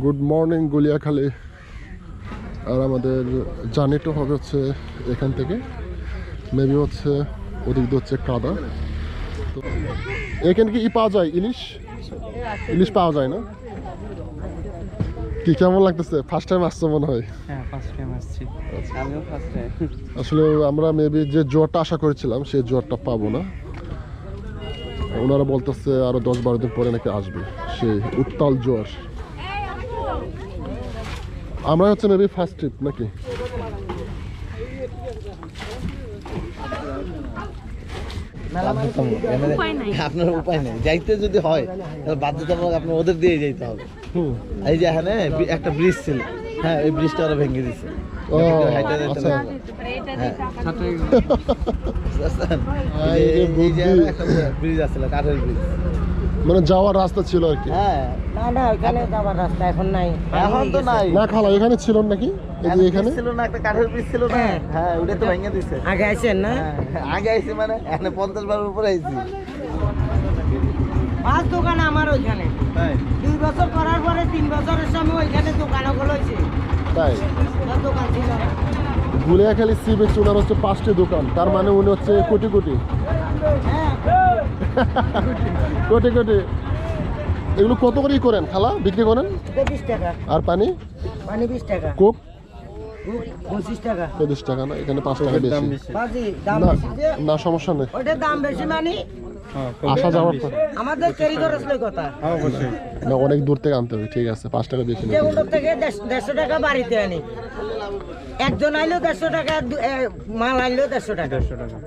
Good morning Guliakhali. আর আমাদের জার্নিটা হবে হচ্ছে এখান থেকে মেবি হচ্ছে ওদিক দিয়ে হচ্ছে কাদা। তো এখানে কি পাওয়া যায় ইলিশ? ইলিশ পাওয়া যায় না? কি কেমন লাগতেছে? ফার্স্ট টাইম আসছে মনে হয়। হ্যাঁ, ফার্স্ট টাইম আসছি। আমিও ফার্স্ট টাইম। আসলে আমরা মেবি যে জোয়ারটা আশা করেছিলাম সেই জোয়ারটা পাবো না। ওনারা বলতেছে আরো 10-12 দিন পরে নাকি আসবে সেই উত্তাল জোয়ার। আমরা হচ্ছে মেবি ফার্স্ট ট্রিপ নাকি? আপনার উপায় নেই, যাইতে যদি হয় তাহলে বাধ্যতামূলক আপনার ওদের দিয়ে যেতে হবে। এই যে এখানে একটা ব্রিজ ছিল, হ্যাঁ এই ব্রিজটা ওরা ভেঙে দিচ্ছে। ব্রিজ আসছিল, কাঠের ব্রিজ, মানে যাওয়ার রাস্তা ছিল আর কি। হ্যাঁ না ওখানে যাওয়ার রাস্তা এখন নাই, এখন তো নাই। না খালা এখানে ছিল নাকি? এই যে এখানে ছিল না, একটা কাঠের ব্রিজ ছিল না? হ্যাঁ ওটা তো ভেঙে দিছে। আগে আইছেন না? আগে আইছি মানে এখানে 50 বার উপরে আইছি। 5 দোকান আমার ওইখানে, 2 বছর করার পরে 3 বছরের সময় ওইখানে দোকানগুলো হইছে। তাই দোকান ছিল না। গুলিয়াখালী সি বিচ ওনার হচ্ছে 5টি দোকান, তার মানে উনি হচ্ছে কোটি কোটি কোটি কোটি। এগুলো কত করে করেন খালা, বিক্রি করেন? 20 টাকা। আর পানি? পানি 20 টাকা। কোক 25 টাকা। 25 টাকা না? এখানে 5 টাকা বেশি। বাজি দাম না বেশি যে, না সমস্যা নেই, ওটার দাম বেশি মানে আসা যাওয়ার পর আমাদের ক্যারি খরচ লই কথা। অবশ্যই না, অনেক দূর থেকে আনতে হবে। ঠিক আছে 5 টাকা বেশি নেই। যেগুলো থেকে 150 টাকা বাড়িতে আনি, একজন আইলেও 150 টাকা, মাল আইলেও 150 টাকা।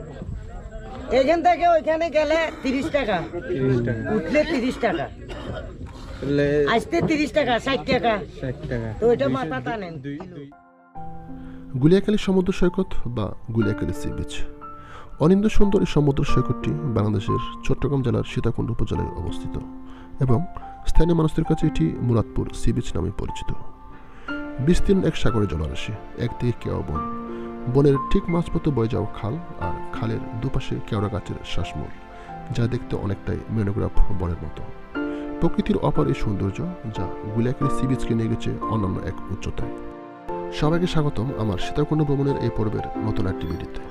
এখান থেকে ওইখানে গেলে 30 টাকা, উঠলে 30 টাকা, আসতে 30 টাকা, 60 টাকা। তো ওইটা মাথা টানেন। গুলিয়াখালী সমুদ্র সৈকত বা গুলিয়াখালী সি বিচ অনিন্দ সুন্দর এই সমুদ্র সৈকতটি বাংলাদেশের চট্টগ্রাম জেলার সীতাকুণ্ড উপজেলায় অবস্থিত এবং স্থানীয় মানুষদের কাছে এটি মুরাদপুর সি বিচ নামে পরিচিত। বিস্তীর্ণ এক সাগরের জলরাশি, একদিকে কেওয়া বন, বনের ঠিক মাঝপথে বয়ে যাওয়া খাল, আর খালের দুপাশে কেওড়া গাছের শ্বাসমূল, যা দেখতে অনেকটাই মেনোগ্রাফ বনের মতো। প্রকৃতির অপার এই সৌন্দর্য যা গুলিয়াখালী সি বিচকে নিয়ে গেছে অন্যান্য এক উচ্চতায়। সবাইকে স্বাগতম আমার সীতাকুণ্ড ভ্রমণের এই পর্বের নতুন একটি ভিডিওতে।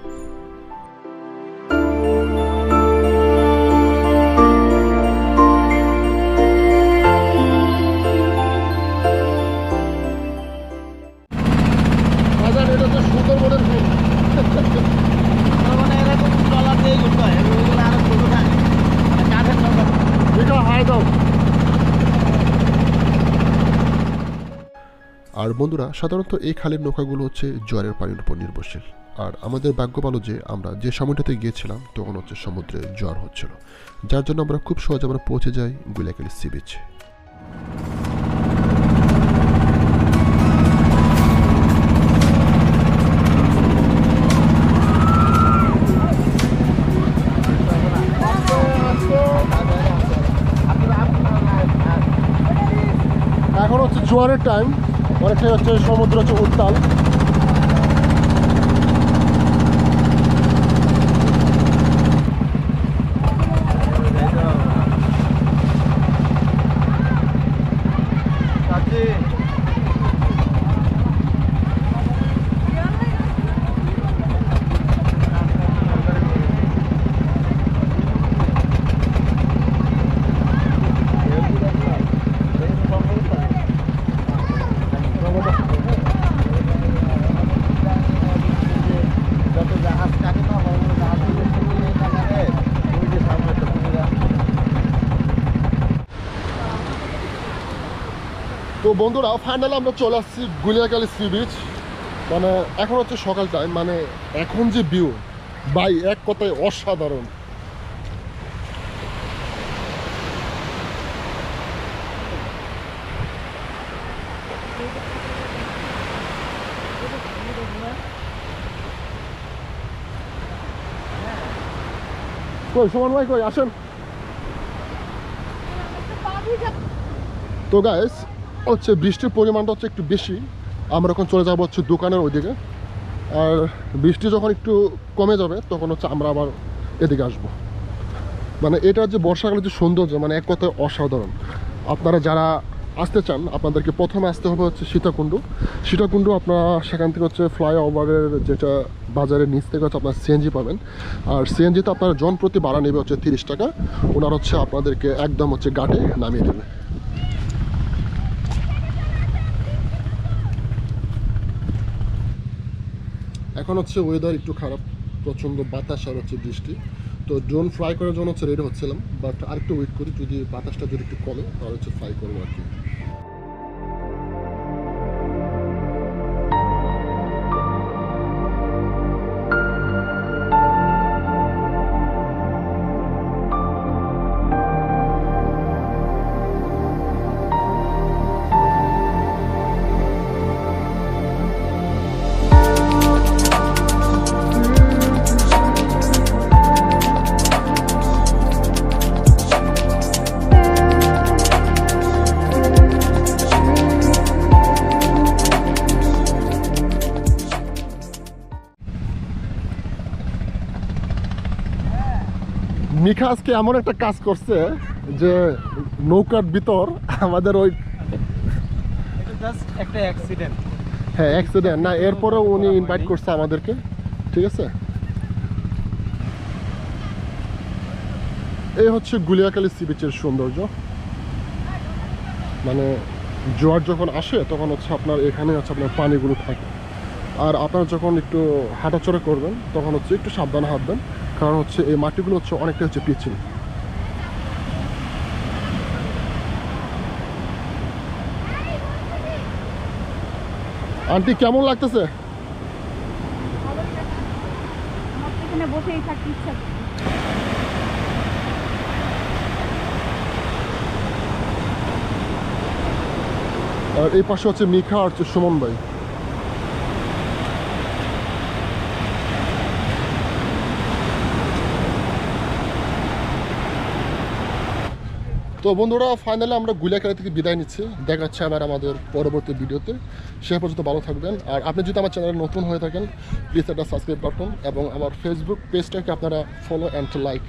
আর বন্ধুরা, সাধারণত এই খালের নৌকাগুলো হচ্ছে জোয়ারের পানির উপর নির্ভরশীল। আর আমাদের ভাগ্য ভালো যে আমরা যে সময়টাতে গিয়েছিলাম তখন হচ্ছে সমুদ্রে জোয়ার হচ্ছিল, যার জন্য আমরা খুব সহজে আমরা পৌঁছে যাই গুলিয়াখালী সি বিচে। এখন হচ্ছে জোয়ারের টাইম, অনেকটাই হচ্ছে সমুদ্র হচ্ছে উত্তাল। তো বন্ধুরা, ফাইনালি আমরা চলে আসছি গুলিয়াখালী সি বিচ। মানে এখন হচ্ছে সকাল টাইম, মানে এখন যে ভিউ ভাই এক কথায় অসাধারণ। কই সুমন ভাই, কই আসেন। তো গাইস হচ্ছে বৃষ্টির পরিমাণটা হচ্ছে একটু বেশি, আমরা এখন চলে যাবো হচ্ছে দোকানের ওইদিকে। আর বৃষ্টি যখন একটু কমে যাবে তখন হচ্ছে আমরা আবার এদিকে আসবো। মানে এটা যে বর্ষাকালের যে সৌন্দর্য, মানে এক কথায় অসাধারণ। আপনারা যারা আসতে চান আপনাদেরকে প্রথমে আসতে হবে হচ্ছে সীতাকুণ্ড আপনারা সেখান থেকে হচ্ছে ফ্লাইওভারের যেটা বাজারের নিচ থেকে হচ্ছে আপনার সিএনজি পাবেন। আর সিএনজিতে আপনার জন প্রতি ভাড়া নেবে হচ্ছে 30 টাকা। ওনার হচ্ছে আপনাদেরকে একদম হচ্ছে ঘাটে নামিয়ে দেবে। এখন হচ্ছে ওয়েদার একটু খারাপ, প্রচণ্ড বাতাস আর হচ্ছে বৃষ্টি। তো ড্রোন ফ্লাই করার জন্য হচ্ছে রেডি হচ্ছিলাম, বাট আরেকটু ওয়েট করি, যদি বাতাসটা যদি একটু কমে তাহলে হচ্ছে ফ্লাই করবো আর কি। মিখা আজকে এমন একটা কাজ করছে যে নৌকার ভিতর আমাদের ওই একটা অ্যাক্সিডেন্ট, হ্যাঁ অ্যাক্সিডেন্ট না, এরপরেও উনি ইনভাইট করছে আমাদেরকে, ঠিক আছে। এই হচ্ছে গুলিয়াখালী সি বিচের সৌন্দর্য। মানে জোয়ার যখন আসে তখন হচ্ছে আপনার এখানে হচ্ছে আপনার পানিগুলো থাকে। আর আপনারা যখন একটু হাঁটাচড়া করবেন তখন হচ্ছে একটু সাবধানে হাঁটবেন, কারণ হচ্ছে এই মাটিগুলো হচ্ছে অনেকটা হচ্ছে পিচ্ছিল। আন্টি কেমন লাগতেছে? আর এই পাশে হচ্ছে মিখা আর হচ্ছে সুমন ভাই। তো বন্ধুরা, ফাইনালি আমরা গুলিয়াখালী থেকে বিদায় নিচ্ছি। দেখা হচ্ছে আবার আমাদের পরবর্তী ভিডিওতে। সে পর্যন্ত ভালো থাকবেন। আর আপনি যদি আমার চ্যানেলে নতুন হয়ে থাকেন প্লিজ একটা সাবস্ক্রাইব বাটন এবং আমার ফেসবুক পেজটাকে আপনারা ফলো অ্যান্ড লাইক